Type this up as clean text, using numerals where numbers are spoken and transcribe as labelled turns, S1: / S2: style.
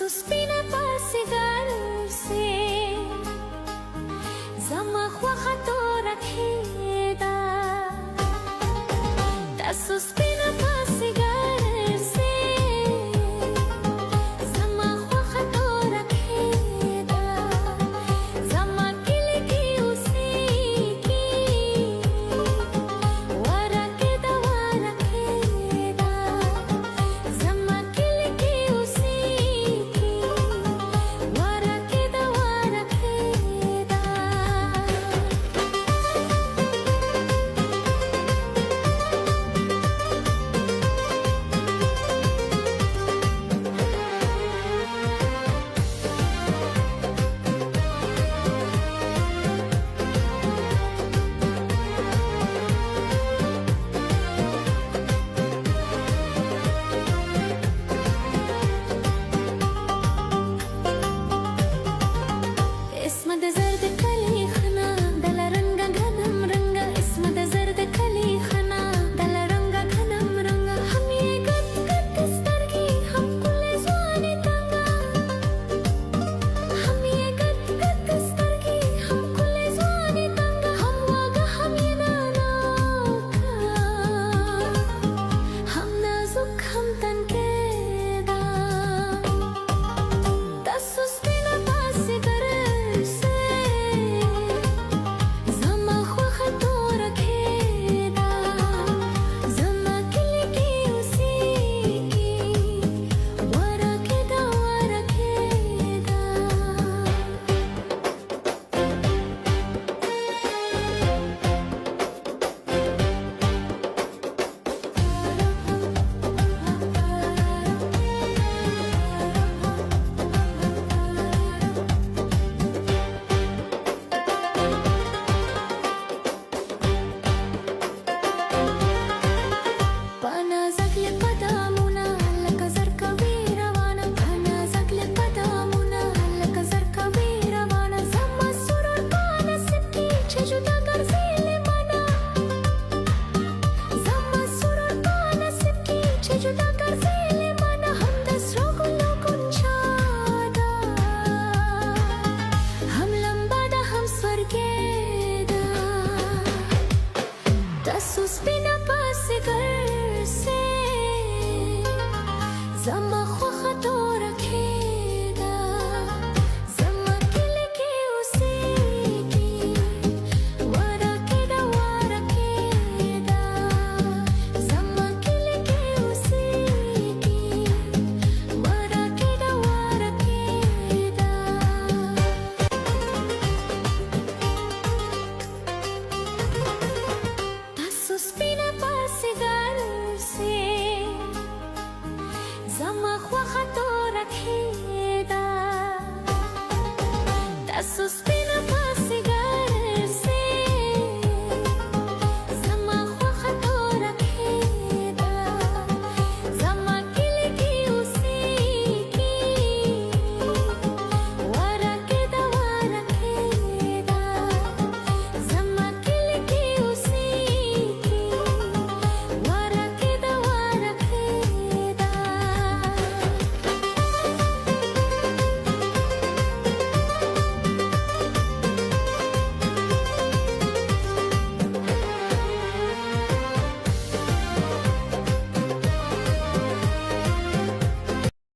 S1: suspina pasigarse zama khwaha tora kheda ta suspina pasigarse zama khwaha tora kheda zama kilki usiki wara kheda zama kilki usiki wara kheda اسمه د زرد کلی خنا دل رنگا غنم رنگا اسمه د زرد کلی خنا دل رنگا غنم رنگا هم یې ګټ ګټ سترګې هم کله ځواني تنګا هم یې ګټ ګټ سترګې هم کله ځواني تنګا هم واګه هم یې نانا هم نازک هم تنکیدا تاسو سپینه پاسې suspina pasigarse zama khwaha tora kheda zama kilki usiki wara kheda zama kilki usiki wara kheda suspina pasigarse zama khwaha tora kheda ta suspina